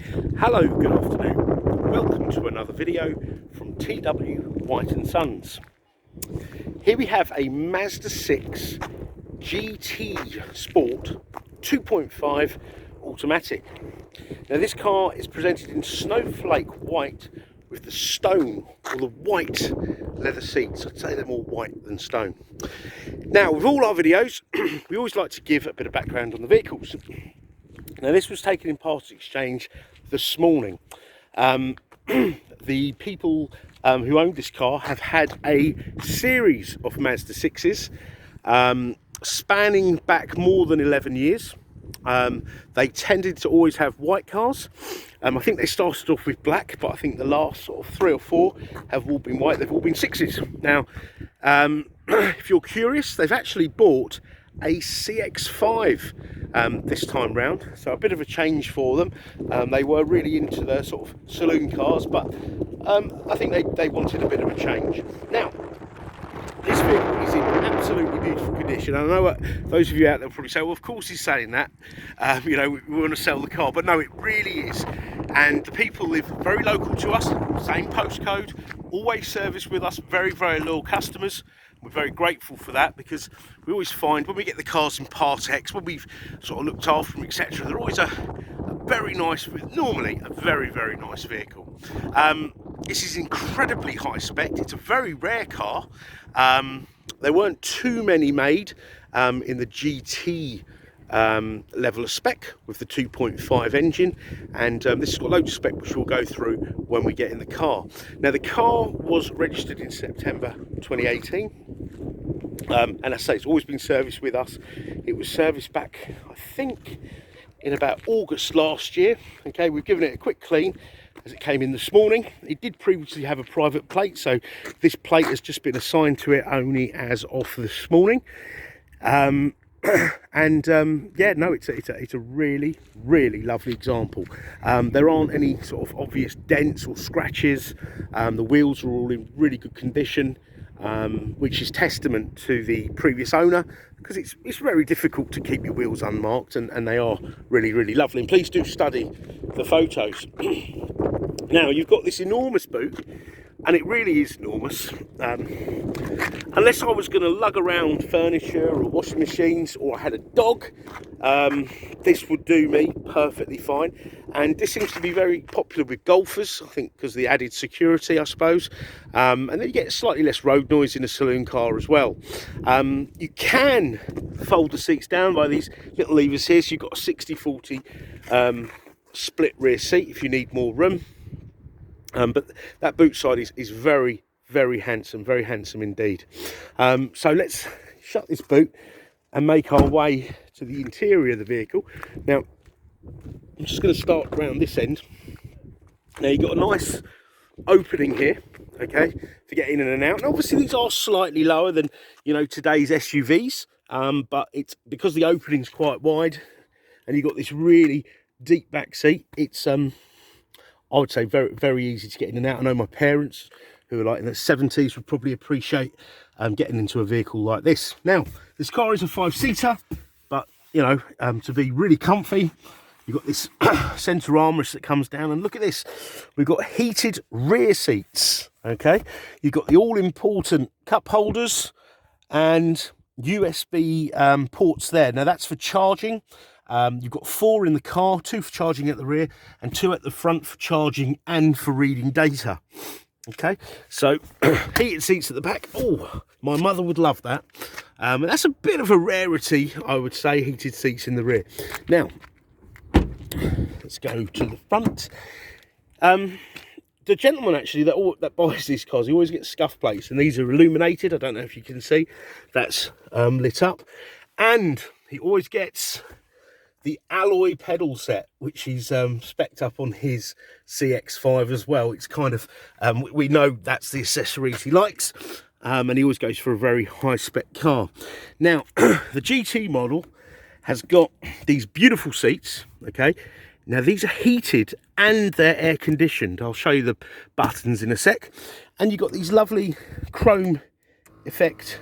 Hello, good afternoon. Welcome to another video from T.W White Sons. Here we have a Mazda 6 GT Sport 2.5 Automatic. Now this car is presented in Snowflake white with the stone or the white leather seats. I'd say they're more white than stone. Now with all our videos, we always like to give a bit of background on the vehicles. Now this was taken in part exchange this morning. The people who owned this car have had a series of Mazda 6s spanning back more than 11 years. They tended to always have white cars. I think they started off with black, but I think the last sort of 3 or 4 have all been white. They've all been 6s. Now, if you're curious, they've actually bought a CX-5 this time round, so a bit of a change for them. They were really into the sort of saloon cars, but I think they wanted a bit of a change. Now, this vehicle is in absolutely beautiful condition. I know those of you out there will probably say, well, of course he's saying that. You know, we want to sell the car, but no, it really is. And the people live very local to us, same postcode, always service with us, very, very loyal customers. We're very grateful for that, because we always find when we get the cars in Part X, when we've sort of looked after them, etc., they're always a very nice, normally a very, very nice vehicle. This is incredibly high spec. It's a very rare car. There weren't too many made in the GT level of spec with the 2.5 engine, and this has got loads of spec which we'll go through when we get in the car. Now the car was registered in September 2018, and I say it's always been serviced with us. It was serviced back, I think, in about August last year. Okay, we've given it a quick clean as it came in this morning. It did previously have a private plate, so this plate has just been assigned to it only as of this morning. Yeah, no, it's a really, really lovely example. There aren't any sort of obvious dents or scratches. The wheels are all in really good condition, which is testament to the previous owner, because it's very difficult to keep your wheels unmarked, and they are really, really lovely. And please do study the photos. Now you've got this enormous boot, and it really is enormous. Unless I was going to lug around furniture or washing machines, or I had a dog, this would do me perfectly fine. And this seems to be very popular with golfers, I think, because of the added security, I suppose. And then you get slightly less road noise in a saloon car as well. You can fold the seats down by these little levers here, so you've got a 60-40 split rear seat if you need more room. But that boot side is very, very handsome indeed. So let's shut this boot and make our way to the interior of the vehicle. Now, I'm just going to start around this end. Now, you've got a nice opening here, okay, to get in and out. And obviously, these are slightly lower than, you know, today's SUVs, but it's because the opening's quite wide, and you've got this really deep back seat. It's I would say very, very easy to get in and out. I know my parents, who are like in their 70s, would probably appreciate getting into a vehicle like this. Now, this car is a 5-seater, but, you know, to be really comfy, you've got this centre armrest that comes down, and look at this. We've got heated rear seats, okay? You've got the all-important cup holders and USB ports there. Now, that's for charging. You've got 4 in the car, 2 for charging at the rear and 2 at the front for charging and for reading data. Okay, so heated seats at the back. Oh, my mother would love that. And that's a bit of a rarity, I would say, heated seats in the rear. Now, let's go to the front. The gentleman actually that buys these cars, he always gets scuff plates, and these are illuminated. I don't know if you can see, that's lit up. And he always gets the alloy pedal set, which he's spec'd up on his CX-5 as well. It's kind of, we know that's the accessories he likes, and he always goes for a very high spec car. Now, the GT model has got these beautiful seats, okay? Now, these are heated and they're air conditioned. I'll show you the buttons in a sec. And you've got these lovely chrome effect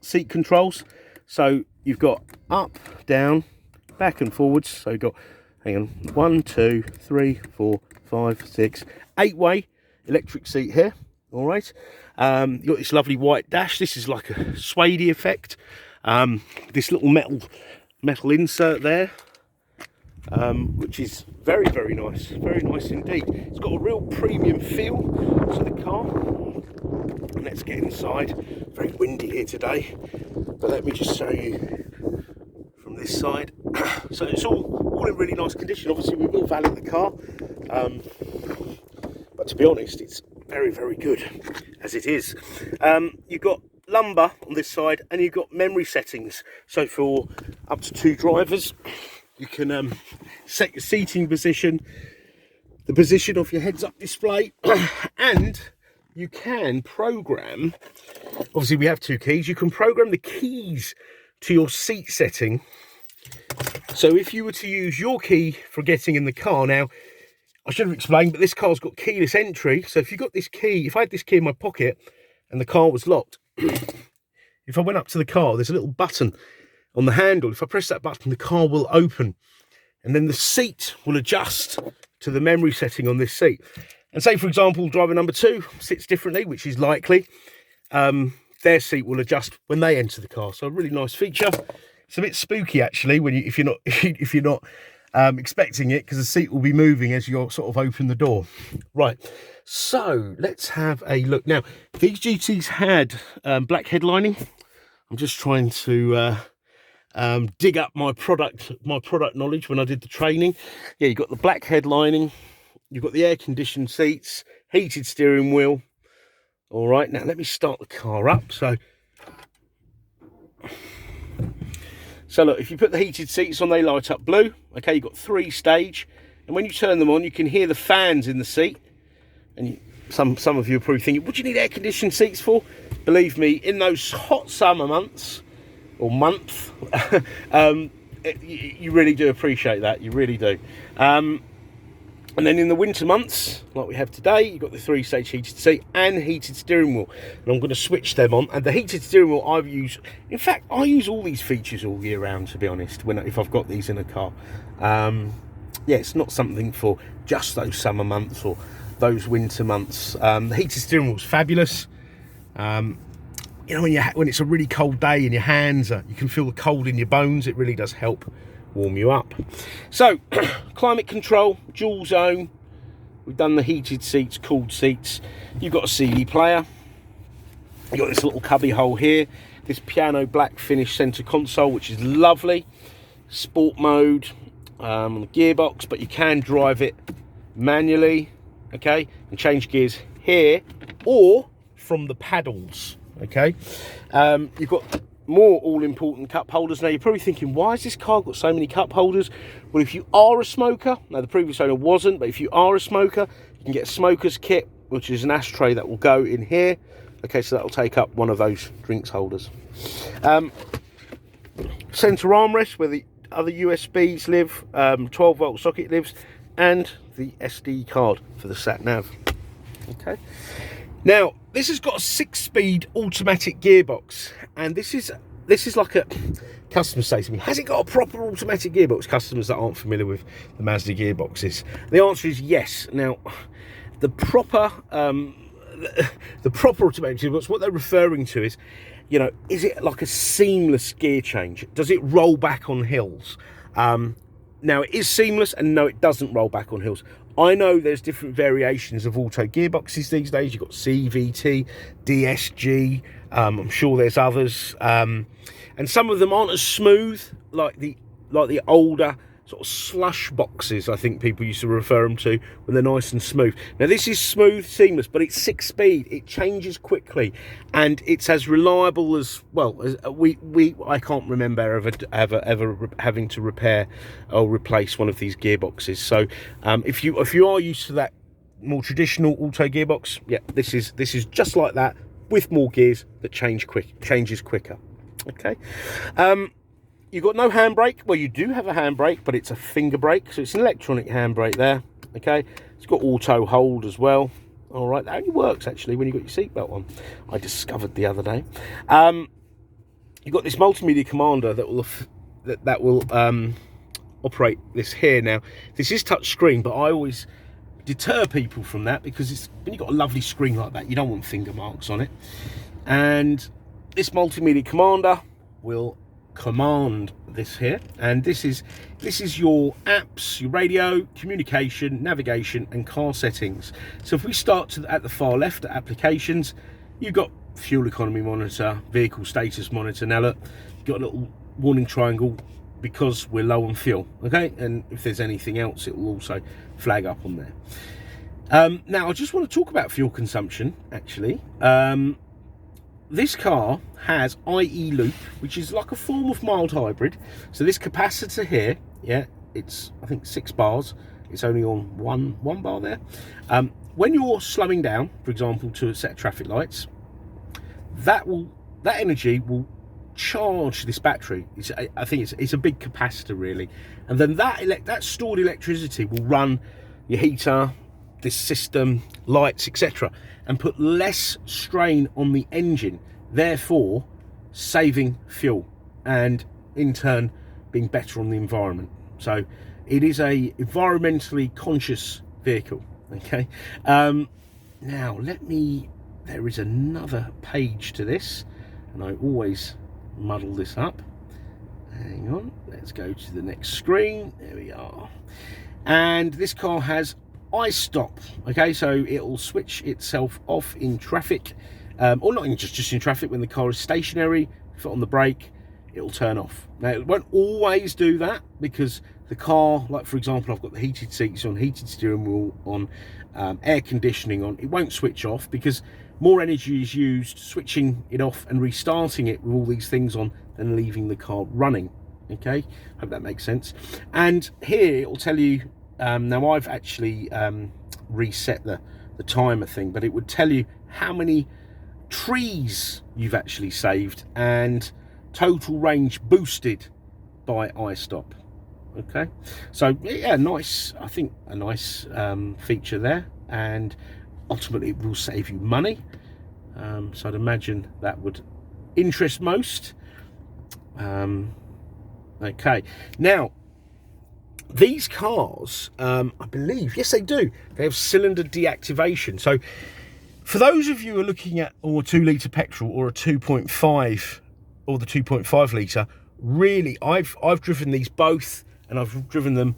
seat controls. So you've got up, down, back and forwards. So you've got hang on, 1, 2, 3, 4, 5, 6, 8-way electric seat here. All right, you've got this lovely white dash. This is like a suede effect. This little metal insert there, which is very nice indeed. It's got a real premium feel to the car. And let's get inside. Very windy here today, but let me just show you from this side. So it's all in really nice condition. Obviously we will valet the car, but to be honest, it's very good as it is. You've got lumbar on this side, and you've got memory settings. So for up to 2 drivers, you can set your seating position, the position of your heads-up display, and you can program. Obviously, we have 2 keys. You can program the keys to your seat setting. So if you were to use your key for getting in the car, now I should have explained, but this car's got keyless entry. So if you got this key, if I had this key in my pocket and the car was locked, if I went up to the car, there's a little button on the handle. If I press that button, the car will open, and then the seat will adjust to the memory setting on this seat. And say, for example, driver number 2 sits differently, which is likely. Their seat will adjust when they enter the car. So a really nice feature. It's a bit spooky actually when if you're not expecting it, because the seat will be moving as you're sort of open the door. Right, so let's have a look. Now, these GTs had black headlining. I'm just trying to dig up my product knowledge when I did the training. Yeah, you've got the black headlining, you've got the air conditioned seats, heated steering wheel. All right, now let me start the car up. So look, if you put the heated seats on, they light up blue. Okay, you've got 3 stage, and when you turn them on, you can hear the fans in the seat. And some of you are probably thinking, what do you need air conditioned seats for? Believe me, in those hot summer months, or month, you really do appreciate that. You really do. And then in the winter months, like we have today, you've got the 3-stage heated seat and heated steering wheel. And I'm going to switch them on. And the heated steering wheel I've used, in fact, I use all these features all year round, to be honest, if I've got these in a car. Yeah, it's not something for just those summer months or those winter months. The heated steering wheel is fabulous. You know, when it's a really cold day and your hands you can feel the cold in your bones, it really does help warm you up. So climate control, dual zone, we've done the heated seats, cooled seats. You've got a CD player, you've got this little cubby hole here, this piano black finish center console, which is lovely. Sport mode on the gearbox, but you can drive it manually, okay, and change gears here or from the paddles. Okay, you've got more all-important cup holders. Now you're probably thinking, why has this car got so many cup holders? Well, if you are a smoker, now the previous owner wasn't, but if you are a smoker, you can get a smoker's kit, which is an ashtray that will go in here. Okay, so that will take up one of those drinks holders. Center armrest where the other USBs live, 12-volt socket lives, and the SD card for the sat nav. Okay, now this has got a 6-speed automatic gearbox, and this is like a customer say to me, has it got a proper automatic gearbox? Customers that aren't familiar with the Mazda gearboxes, the answer is yes. Now the proper automatic gearbox, what they're referring to is, you know, is it like a seamless gear change? Does it roll back on hills? Now it is seamless, and no, it doesn't roll back on hills. I know there's different variations of auto gearboxes these days. You've got CVT, DSG, I'm sure there's others. And some of them aren't as smooth like the older sort of slush boxes, I think people used to refer them to, when they're nice and smooth. Now this is smooth, seamless, but it's 6-speed. It changes quickly, and it's as reliable as, well, as I can't remember ever having to repair or replace one of these gearboxes. So if you are used to that more traditional auto gearbox, yeah, this is just like that, with more gears that changes quicker. Okay. You've got no handbrake. Well, you do have a handbrake, but it's a finger brake, so it's an electronic handbrake there. Okay, it's got auto hold as well. All right, that only works actually when you've got your seatbelt on. I discovered the other day. You've got this Multimedia Commander that will operate this here. Now, this is touch screen, but I always deter people from that, because it's, when you've got a lovely screen like that, you don't want finger marks on it. And this Multimedia Commander will command this here, and this is your apps, your radio, communication, navigation, and car settings. So if we start at the far left at applications, you've got fuel economy monitor, vehicle status monitor. Now look, you've got a little warning triangle because we're low on fuel, okay? And if there's anything else, it will also flag up on there. Now I just want to talk about fuel consumption actually. This car has IE loop, which is like a form of mild hybrid. So this capacitor here, yeah, it's I think 6 bars. It's only on one bar there. When you're slowing down, for example, to a set of traffic lights, that energy will charge this battery. I think it's a big capacitor really, and then that stored electricity will run your heater, this system, lights, etc., and put less strain on the engine, therefore saving fuel and in turn being better on the environment. So it is a environmentally conscious vehicle, okay? Now there is another page to this, and I always muddle this up. Hang on, let's go to the next screen. There we are. And this car has iStop, okay? So it'll switch itself off in traffic, or not just in traffic. When the car is stationary, foot on the brake, it'll turn off. Now it won't always do that, because the car, like for example, I've got the heated seats on, heated steering wheel on, air conditioning on, it won't switch off because more energy is used switching it off and restarting it with all these things on than leaving the car running, okay? Hope that makes sense. And here it will tell you, now I've actually reset the timer thing, but it would tell you how many trees you've actually saved and total range boosted by iStop. Okay, so yeah, nice. I think a nice feature there, and ultimately it will save you money. So I'd imagine that would interest most. Okay, now these cars, I believe, yes they do, they have cylinder deactivation. So for those of you who are looking at or 2 litre petrol or a 2.5 or the 2.5 litre, really I've driven these both, and I've driven them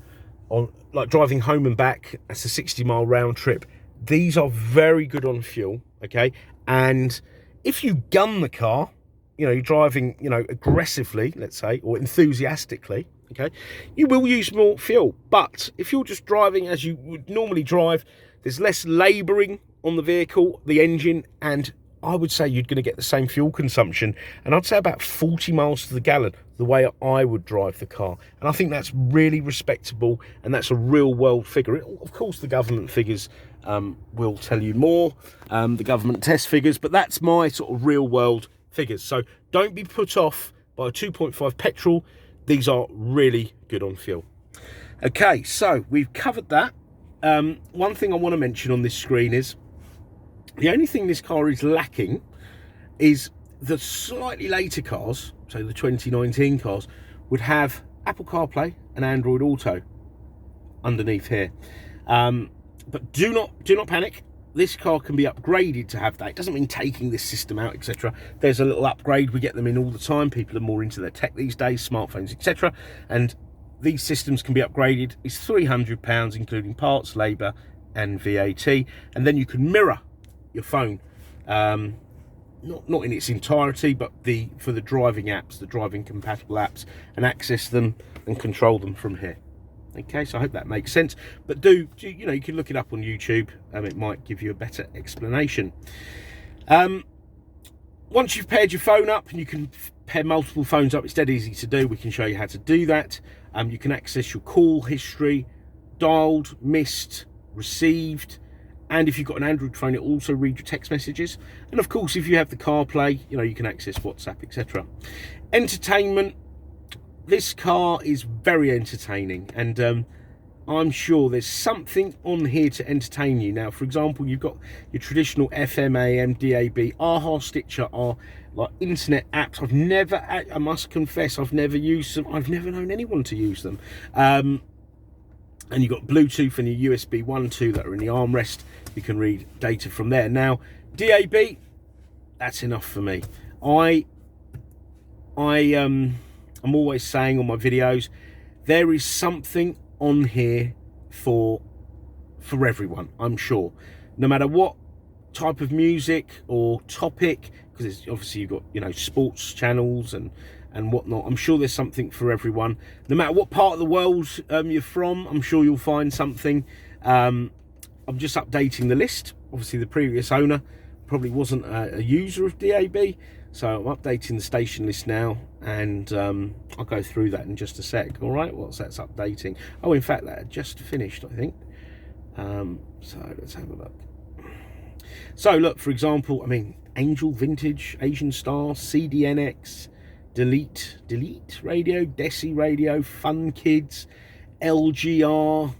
on, like driving home and back. That's a 60-mile round trip. These are very good on fuel, okay? And if you gun the car, you know, you're driving, you know, aggressively, let's say, or enthusiastically, okay, you will use more fuel. But if you're just driving as you would normally drive, there's less labouring on the vehicle, the engine, and I would say you're going to get the same fuel consumption, and I'd say about 40 miles to the gallon, the way I would drive the car. And I think that's really respectable, and that's a real world figure. Of course, the government figures will tell you more, the government test figures, but that's my sort of real world figures. So don't be put off by a 2.5 petrol. These are really good on fuel. Okay, so we've covered that. One thing I want to mention on this screen is, the only thing this car is lacking is the slightly later cars, so the 2019 cars, would have Apple CarPlay and Android Auto underneath here. But do not panic. This car can be upgraded to have that. It doesn't mean taking this system out, etc. There's a little upgrade. We get them in all the time. People are more into their tech these days, smartphones, etc. And these systems can be upgraded. It's £300, including parts, labour, and VAT. And then you can mirror your phone, not in its entirety, but for the driving apps, the driving compatible apps, and access them and control them from here. Okay, so I hope that makes sense. But do you know, you can look it up on YouTube, it might give you a better explanation. Once you've paired your phone up, and you can pair multiple phones up, it's dead easy to do. We can show you how to do that. You can access your call history, dialed, missed, received, and if you've got an Android phone, it will also read your text messages. And of course, if you have the CarPlay, you know, you can access WhatsApp, etc. Entertainment. This car is very entertaining, and I'm sure there's something on here to entertain you. Now, for example, you've got your traditional FM, AM, DAB, AHA, Stitcher are like internet apps. I must confess, I've never used them. I've never known anyone to use them. And you've got Bluetooth and your USB 1, 2 that are in the armrest. You can read data from there. Now, DAB, that's enough for me. I'm always saying on my videos, there is something on here for everyone, I'm sure. No matter what type of music or topic, because obviously you've got, you know, sports channels and whatnot. I'm sure there's something for everyone. No matter what part of the world you're from, I'm sure you'll find something. I'm just updating the list. Obviously the previous owner probably wasn't a user of DAB, so I'm updating the station list now, and I'll go through that in just a sec. All right, what's that's updating? Oh, in fact, that had just finished, I think. So let's have a look. So look, for example, I mean, Angel, Vintage, Asian Star, CDNX, Delete Radio, Desi Radio, Fun Kids, LGR.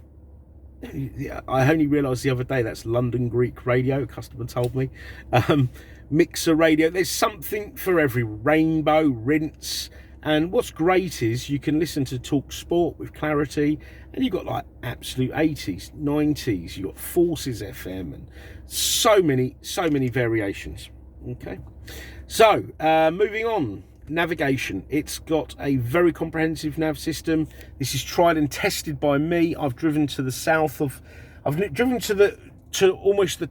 I only realised the other day that's London Greek Radio, a customer told me. Mixer Radio, there's something for every Rainbow, Rinse, and what's great is you can listen to Talk Sport with clarity, and you've got like absolute 80s, 90s, you've got Forces FM, and so many variations. Okay, so moving on. Navigation, it's got a very comprehensive nav system. This is tried and tested by me. I've driven to the south of, I've driven to almost the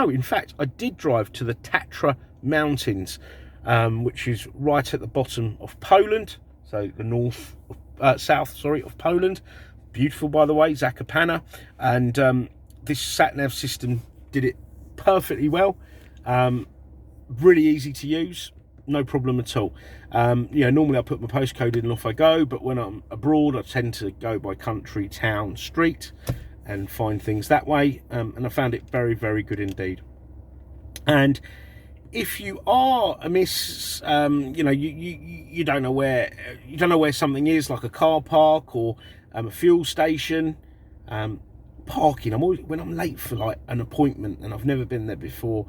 in fact I did drive to the Tatra Mountains, which is right at the bottom of Poland, so the south of Poland. Beautiful, by the way, Zakopane, and this sat nav system did it perfectly well. Really easy to use, no problem at all. You know, normally I put my postcode in and off I go, but when I'm abroad I tend to go by country, town, street and find things that way, and I found it very, very good indeed. And if you are amiss, you know, you don't know where something is, like a car park or a fuel station, parking. I'm always, when I'm late for like an appointment and I've never been there before,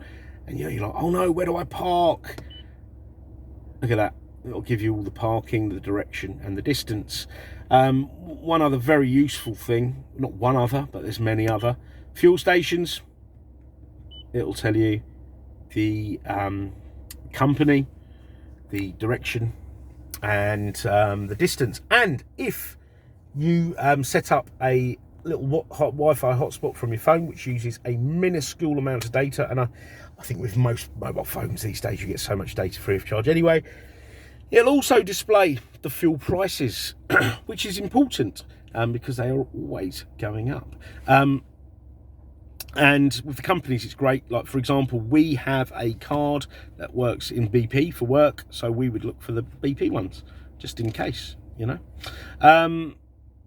and you know, you're like, oh no, where do I park? Look at that. It'll give you all the parking, the direction and the distance. One other very useful thing, not one other, but there's many other fuel stations. It'll tell you the company, the direction and the distance. And if you set up a little Wi-Fi hotspot from your phone, which uses a minuscule amount of data, and I think with most mobile phones these days you get so much data free of charge anyway, it'll also display the fuel prices, which is important because they are always going up. And with the companies it's great. Like for example, we have a card that works in BP for work, so we would look for the BP ones just in case, you know.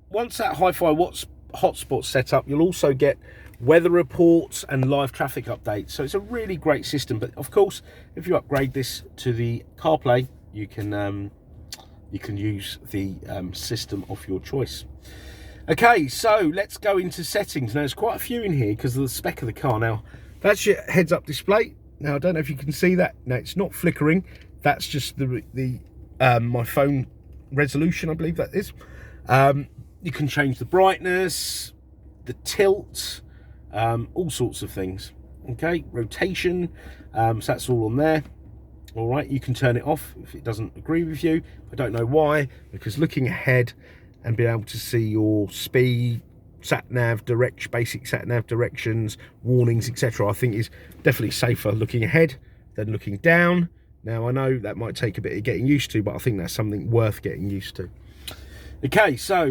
Once that hi-fi hotspot's set up, you'll also get weather reports and live traffic updates, so it's a really great system. But of course, if you upgrade this to the CarPlay, you can use the system of your choice. Okay, so let's go into settings. Now, there's quite a few in here because of the spec of the car. Now, that's your heads-up display. Now, I don't know if you can see that. Now, it's not flickering. That's just the my phone resolution, I believe that is. You can change the brightness, the tilt, all sorts of things. Okay, rotation, so that's all on there. All right, you can turn it off if it doesn't agree with you. I don't know why, because looking ahead and being able to see your speed, basic sat nav directions, warnings, etc., I think is definitely safer looking ahead than looking down. Now, I know that might take a bit of getting used to, but I think that's something worth getting used to. Okay, so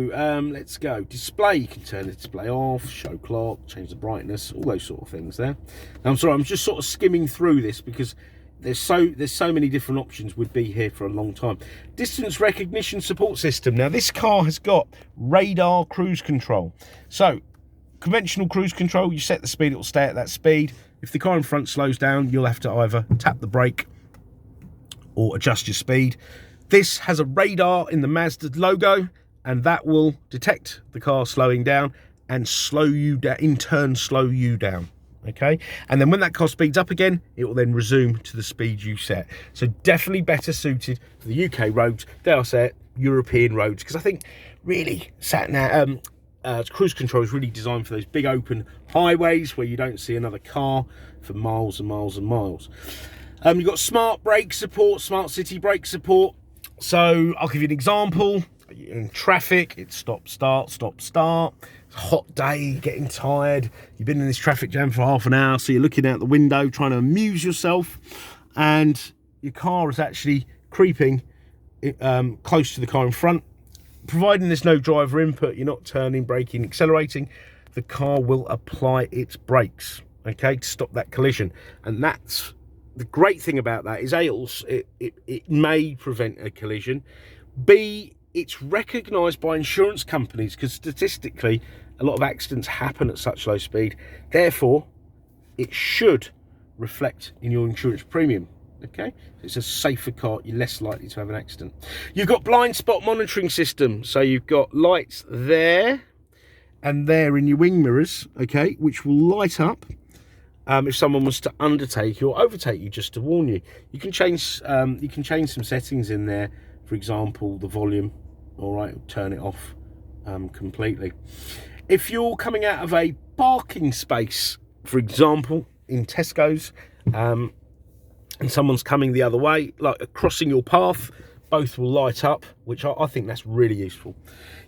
let's go. Display, you can turn the display off, show clock, change the brightness, all those sort of things there. Now, I'm sorry, I'm just sort of skimming through this because there's so many different options. Would be here for a long time. Distance recognition support system. Now, this car has got radar cruise control. So, conventional cruise control, you set the speed, it will stay at that speed. If the car in front slows down, you'll have to either tap the brake or adjust your speed. This has a radar in the Mazda logo, and that will detect the car slowing down and slow you down, in turn slow you down. Okay, and then when that car speeds up again, it will then resume to the speed you set. So definitely better suited for the UK roads, dare I say it, European roads, because I think really cruise control is really designed for those big open highways where you don't see another car for miles and miles and miles. You've got smart brake support, smart city brake support. So I'll give you an example. You're in traffic, it's stop, start, stop, start. It's a hot day, getting tired. You've been in this traffic jam for half an hour, so you're looking out the window trying to amuse yourself, and your car is actually creeping close to the car in front. Providing there's no driver input, you're not turning, braking, accelerating, the car will apply its brakes, okay, to stop that collision. And that's the great thing about that is A, it may prevent a collision. B, it's recognised by insurance companies because statistically a lot of accidents happen at such low speed. Therefore, it should reflect in your insurance premium. Okay, it's a safer car, you're less likely to have an accident. You've got blind spot monitoring system, so you've got lights there and there in your wing mirrors, okay, which will light up if someone was to undertake or overtake you, just to warn you. You can change some settings in there. For example, the volume, all right, turn it off completely. If you're coming out of a parking space, for example, in Tesco's, and someone's coming the other way, like crossing your path, both will light up, which I think that's really useful.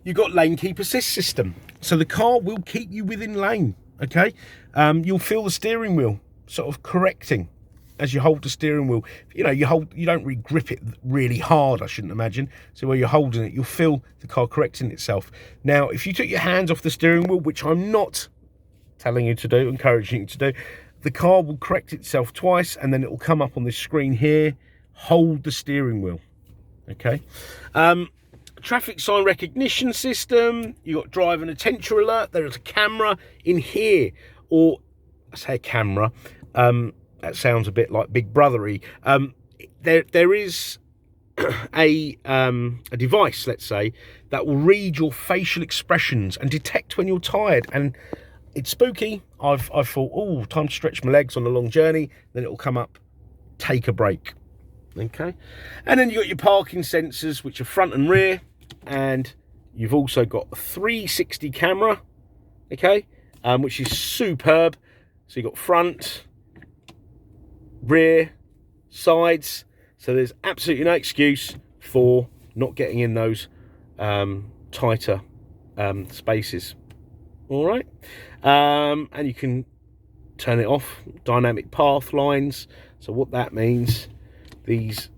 You've got lane keep assist system, so the car will keep you within lane, okay? You'll feel the steering wheel sort of correcting as you hold the steering wheel. You know, you don't really grip it really hard, I shouldn't imagine. So where you're holding it, you'll feel the car correcting itself. Now, if you took your hands off the steering wheel, which I'm not telling you to do, encouraging you to do, the car will correct itself twice, and then it will come up on this screen here. Hold the steering wheel, okay? Traffic sign recognition system. You've got drive and attention alert. There is a camera in here, or I say a camera. That sounds a bit like Big Brothery. There is a device, let's say, that will read your facial expressions and detect when you're tired. And it's spooky. I've thought, oh, time to stretch my legs on a long journey. Then it will come up, take a break. Okay. And then you've got your parking sensors, which are front and rear. And you've also got a 360 camera, okay, which is superb. So you've got front, rear, sides. So there's absolutely no excuse for not getting in those tighter spaces. All right, and you can turn it off, dynamic path lines. So what that means, these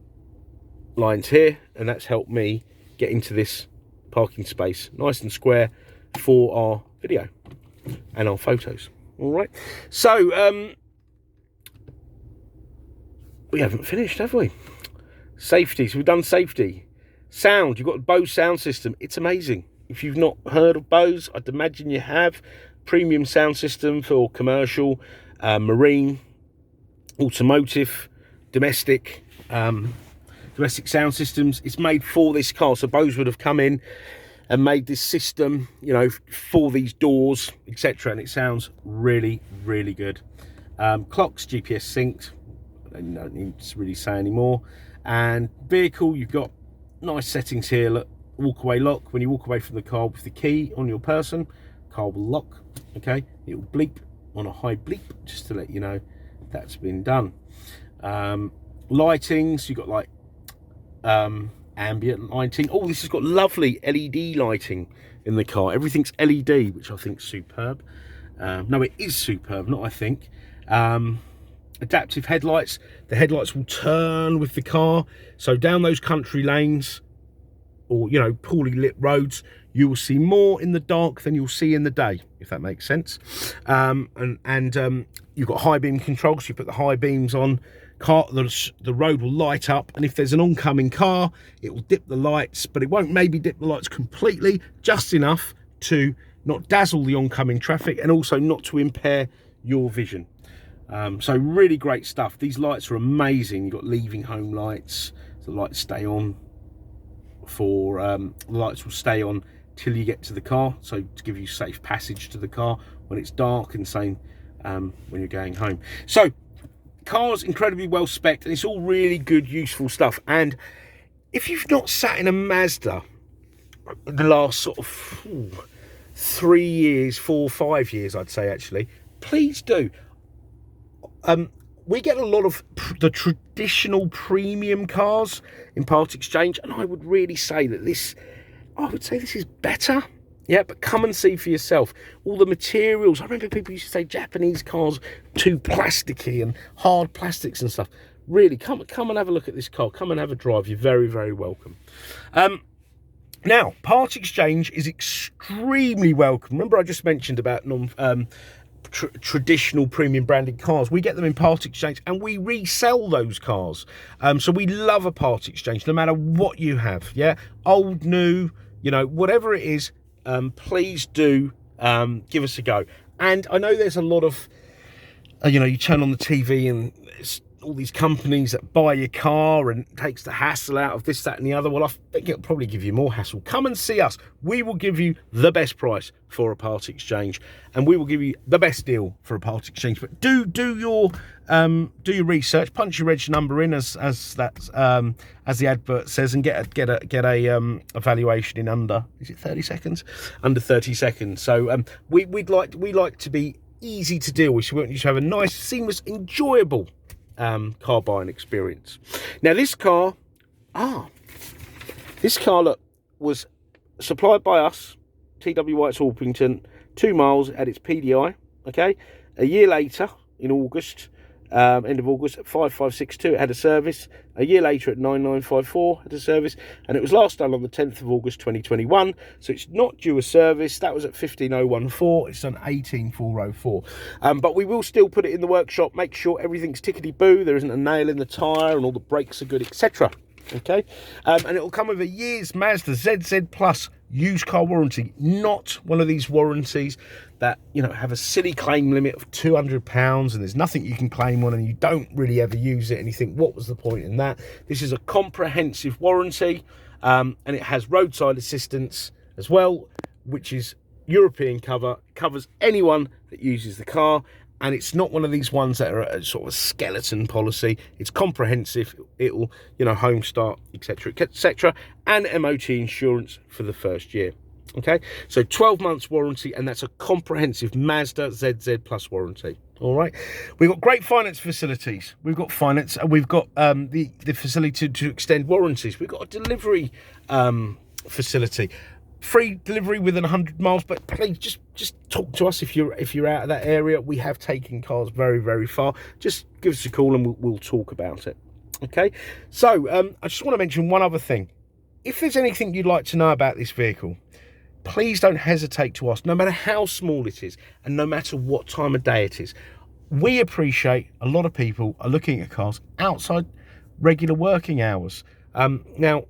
lines here, and that's helped me get into this parking space nice and square for our video and our photos. All right, so we haven't finished, have we? Safety. So we've done safety. Sound. You've got the Bose sound system. It's amazing. If you've not heard of Bose, I'd imagine you have. Premium sound system for commercial, marine, automotive, domestic sound systems. It's made for this car. So Bose would have come in and made this system, you know, for these doors, etc. And it sounds really, really good. Clocks, GPS synced. I don't need to really say anymore. And vehicle, you've got nice settings here. Look, walk away lock. When you walk away from the car with the key on your person, car will lock. Okay, it will bleep on a high bleep just to let you know that's been done. Lighting, so you've got like ambient lighting. Oh, this has got lovely LED lighting in the car. Everything's LED, which I think is superb. No, it is superb, not I think. Adaptive headlights. The headlights will turn with the car, so down those country lanes or, you know, poorly lit roads, you will see more in the dark than you'll see in the day, if that makes sense. You've got high beam control, so you put the high beams on, the road will light up, and if there's an oncoming car, it will dip the lights, but it won't maybe dip the lights completely, just enough to not dazzle the oncoming traffic and also not to impair your vision. So really great stuff. These lights are amazing. You've got leaving home lights, so the lights stay on for the lights will stay on till you get to the car, so to give you safe passage to the car when it's dark, and same when you're going home. So car's incredibly well spec'd, and it's all really good, useful stuff. And if you've not sat in a Mazda in the last sort of 3 years, 4 or 5 years, I'd say, actually, please do. We get a lot of the traditional premium cars in part exchange, and I would really say that this is better. Yeah, but come and see for yourself. All the materials. I remember people used to say Japanese cars too plasticky and hard plastics and stuff. Really, come and have a look at this car. Come and have a drive. You're very, very welcome. Now, part exchange is extremely welcome. Remember, I just mentioned about traditional premium branded cars. We get them in part exchange, and we resell those cars. So we love a part exchange, no matter what you have. Yeah, old, new, you know, whatever it is. Please do give us a go. And I know there's a lot of, you know, you turn on the TV and it's all these companies that buy your car and takes the hassle out of this, that and the other. Well, I think it'll probably give you more hassle. Come and see us. We will give you the best price for a part exchange, and we will give you the best deal for a part exchange. But do your research, punch your reg number in as the advert says, and get a evaluation in under, is it 30 seconds? Under 30 seconds. So we like to be easy to deal with. So we want you to have a nice, seamless, enjoyable car buying experience. Now this car look, was supplied by us, T.W White Sons, 2 miles at its PDI. Okay, a year later in August, end of August, at 5562 it had a service. A year later at 9954 had a service, and it was last done on the 10th of August 2021. So it's not due a service. That was at 15014. It's done 18404. But we will still put it in the workshop, make sure everything's tickety-boo, there isn't a nail in the tyre, and all the brakes are good, etc. Okay, and it will come with a year's Mazda ZZ Plus used car warranty, not one of these warranties that, you know, have a silly claim limit of £200 and there's nothing you can claim on and you don't really ever use it, and you think, what was the point in that? This is a comprehensive warranty, and it has roadside assistance as well, which is European cover. It covers anyone that uses the car, and it's not one of these ones that are a sort of a skeleton policy. It's comprehensive. It'll, you know, home start, etc., etc., and MOT insurance for the first year. Okay, so 12 months warranty, and that's a comprehensive Mazda ZZ Plus warranty. All right, we've got great finance facilities. We've got finance, and we've got the facility to extend warranties. We've got a delivery facility. Free delivery within 100 miles, but please just talk to us if you're out of that area. We have taken cars very, very far. Just give us a call and we'll talk about it. Okay, so I just want to mention one other thing. If there's anything you'd like to know about this vehicle, please don't hesitate to ask, no matter how small it is and no matter what time of day it is. We appreciate a lot of people are looking at cars outside regular working hours. Now,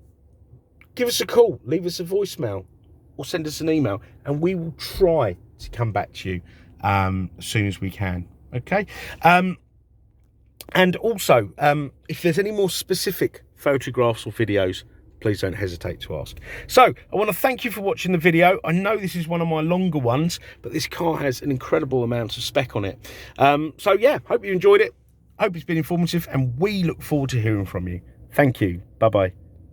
give us a call, leave us a voicemail, or send us an email, and we will try to come back to you as soon as we can. Okay, and also if there's any more specific photographs or videos, please don't hesitate to ask. So I want to thank you for watching the video. I know this is one of my longer ones, but this car has an incredible amount of spec on it. So yeah, hope you enjoyed it. Hope it's been informative, and we look forward to hearing from you. Thank you. Bye bye.